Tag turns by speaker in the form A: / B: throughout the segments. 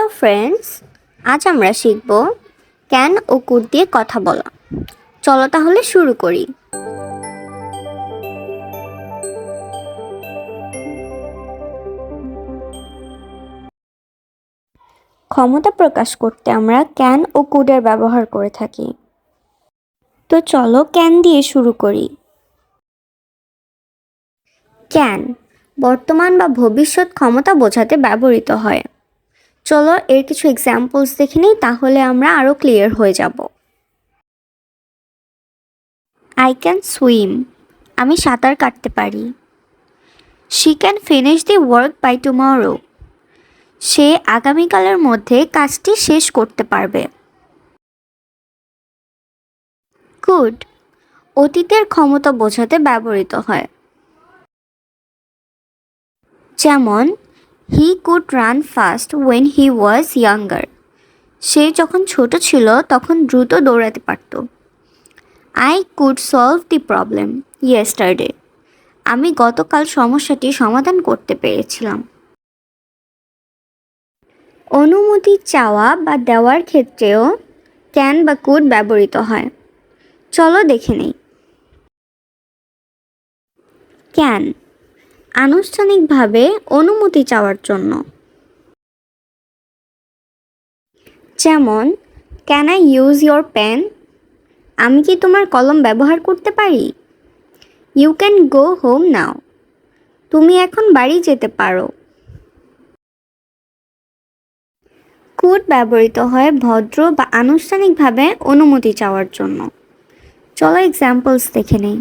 A: Hello friends, আজ আমরা শিখব ক্যান ও কুড দিয়ে কথা বলা। চলো তাহলে শুরু করি। ক্ষমতা প্রকাশ করতে আমরা ক্যান ও কুডের ব্যবহার করে থাকি। তো চলো ক্যান দিয়ে শুরু করি। ক্যান বর্তমান বা ভবিষ্যৎ ক্ষমতা বোঝাতে ব্যবহৃত হয়। চলো এর কিছু এক্সাম্পলস দেখে নিই, তাহলে আমরা আরও ক্লিয়ার হয়ে যাব। আই ক্যান সুইম, আমি সাঁতার কাটতে পারি। She can finish the work by tomorrow, সে আগামীকালের মধ্যে কাজটি শেষ করতে পারবে। কুড অতীতের ক্ষমতা বোঝাতে ব্যবহৃত হয়। যেমন he could run fast when he was younger, সে যখন ছোট ছিল তখন দ্রুত দৌড়াতে পারত। I could solve the problem yesterday, আমি গতকাল সমস্যাটি সমাধান করতে পেরেছিলাম। অনুমতি চাওয়া বা দেওয়ার ক্ষেত্রেও ক্যান বা কুড ব্যবহৃত হয়। চলো দেখে নেই। ক্যান আনুষ্ঠানিকভাবে অনুমতি চাওয়ার জন্য। যেমন can I use your pen, আমি কি তোমার কলম ব্যবহার করতে পারি। You can go home now, তুমি এখন বাড়ি যেতে পারো। কুড ব্যবহৃত হয় ভদ্র বা আনুষ্ঠানিকভাবে অনুমতি চাওয়ার জন্য। চলো এক্সাম্পলস দেখে নেই।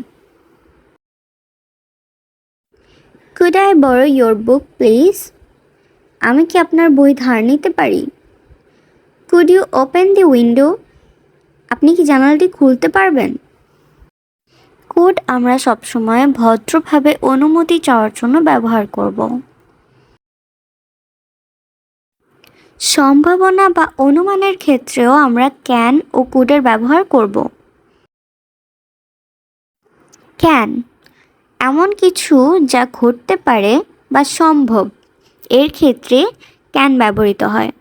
A: Could I borrow your book please, আমি কি আপনার বই ধার নিতে পারি। Could you open the window, আপনি কি জানালাটি খুলতে পারবেন। কুড আমরা সবসময় ভদ্রভাবে অনুমতি চাওয়ার জন্য ব্যবহার করব। সম্ভাবনা বা অনুমানের ক্ষেত্রেও আমরা ক্যান ও কুডের ব্যবহার করব। ক্যান এমন কিছু যা ঘটতে পারে বা সম্ভব, এর ক্ষেত্রে ক্যান ব্যবহৃত হয়।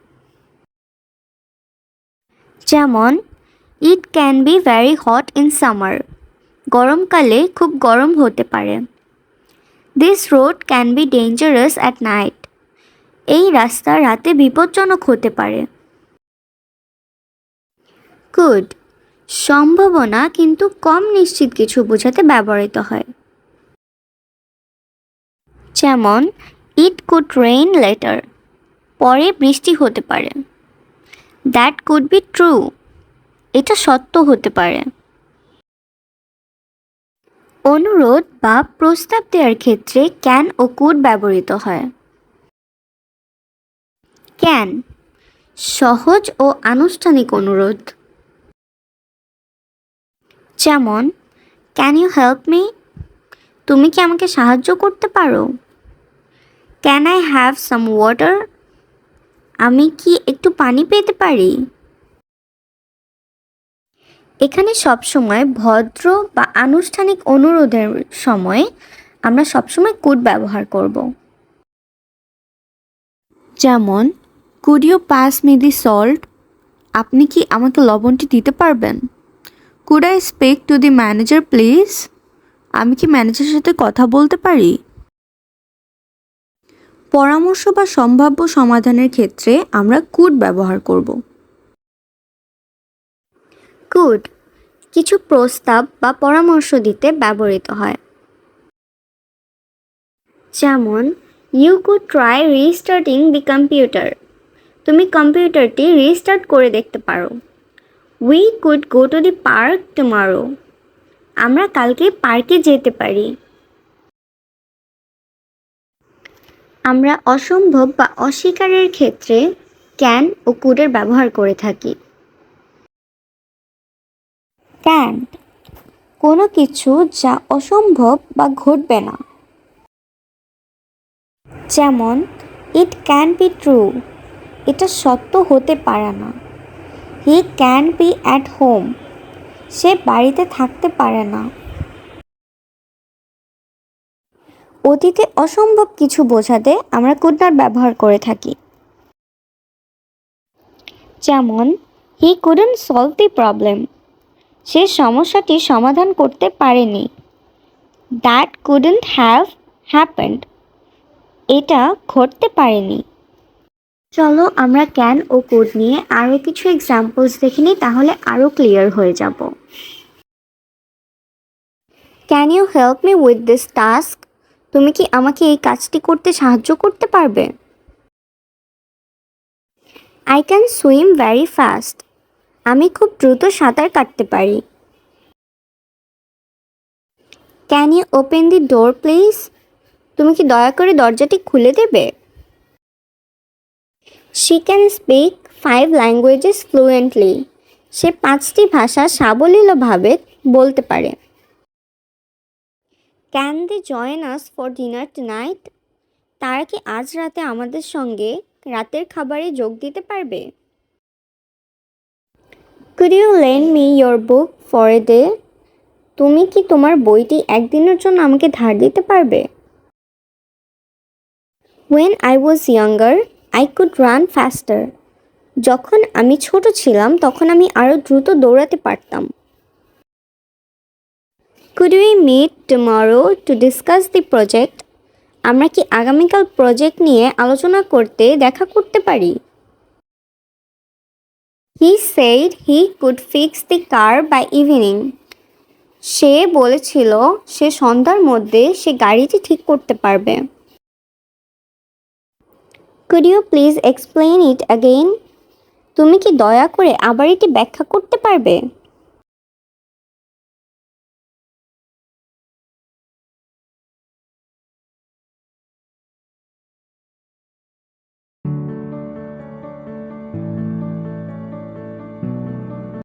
A: যেমন it can be very hot in summer, গরমকালে খুব গরম হতে পারে। This road can be dangerous at night, এই রাস্তা রাতে বিপজ্জনক হতে পারে। কুড সম্ভাবনা কিন্তু কম নিশ্চিত কিছু বোঝাতে ব্যবহৃত হয়। যেমন ইট কুড রেইন লেটার, পরে বৃষ্টি হতে পারে। দ্যাট কুড বি ট্রু, এটা সত্য হতে পারে। অনুরোধ বা প্রস্তাব দেওয়ার ক্ষেত্রে ক্যান ও কুড ব্যবহৃত হয়। ক্যান সহজ ও আনুষ্ঠানিক অনুরোধ। যেমন ক্যান ইউ হেল্প মি, তুমি কি আমাকে সাহায্য করতে পারো। Can I have some water, আমি কি একটু পানি পেতে পারি। এখানে সবসময় ভদ্র বা আনুষ্ঠানিক অনুরোধের সময় আমরা সবসময় কুড ব্যবহার করব। যেমন could you pass me the salt, আপনি কি আমাকে লবণটি দিতে পারবেন। Could I speak to the manager please, আমি কি ম্যানেজারের সাথে কথা বলতে পারি। পরামর্শ বা সম্ভাব্য সমাধানের ক্ষেত্রে আমরা কুড ব্যবহার করব। কুড কিছু প্রস্তাব বা পরামর্শ দিতে ব্যবহৃত হয়। যেমন you could try restarting the computer, তুমি কম্পিউটারটি রিস্টার্ট করে দেখতে পারো। We could go to the park tomorrow, আমরা কালকে পার্কে যেতে পারি। আমরা অসম্ভব বা অস্বীকারের ক্ষেত্রে ক্যান ও কুডের ব্যবহার করে থাকি। ক্যান্ট কোনো কিছু যা অসম্ভব বা ঘটবে না। যেমন ইট ক্যান বি ট্রু, এটা সত্য হতে পারে না। He can be at home, সে বাড়িতে থাকতে পারে না। অতীতে অসম্ভব কিছু বোঝাতে আমরা কুড নট ব্যবহার করে থাকি। যেমন he couldn't solve the problem, সে সমস্যাটি সমাধান করতে পারেনি। দ্যাট কুডন্ট হ্যাভ হ্যাপেন্ড, এটা ঘটতে পারেনি। চলো আমরা ক্যান ও কুড নিয়ে আরও কিছু এক্সাম্পলস দেখে নিই, তাহলে আরও ক্লিয়ার হয়ে যাব। Can you help me with this task, তুমি কি আমাকে এই কাজটি করতে সাহায্য করতে পারবে? I can swim very fast, আমি খুব দ্রুত সাঁতার কাটতে পারি। Can you open the door please, তুমি কি দয়া করে দরজাটি খুলে দেবে? She can speak 5 languages fluently, সে 5টি ভাষা সাবলীলভাবে বলতে পারে। Can they join us for dinner tonight, তারা কি আজ রাতে আমাদের সঙ্গে রাতের খাবারে যোগ দিতে পারবে? Could you lend me your book for a day, তুমি কি তোমার বইটি একদিনের জন্য আমাকে ধার দিতে পারবে? When I was younger, I could run faster. যখন আমি ছোট ছিলাম তখন আমি আরও দ্রুত দৌড়াতে পারতাম। Could we meet tomorrow to discuss the project? আমরা কি আগামীকাল প্রজেক্ট নিয়ে আলোচনা করতে দেখা করতে পারি? He said he could fix the car by evening. সে বলেছিল সে সন্ধ্যার মধ্যে সে গাড়িটি ঠিক করতে পারবে। Could you please explain it again? তুমি কি দয়া করে আবার এটি ব্যাখ্যা করতে পারবে?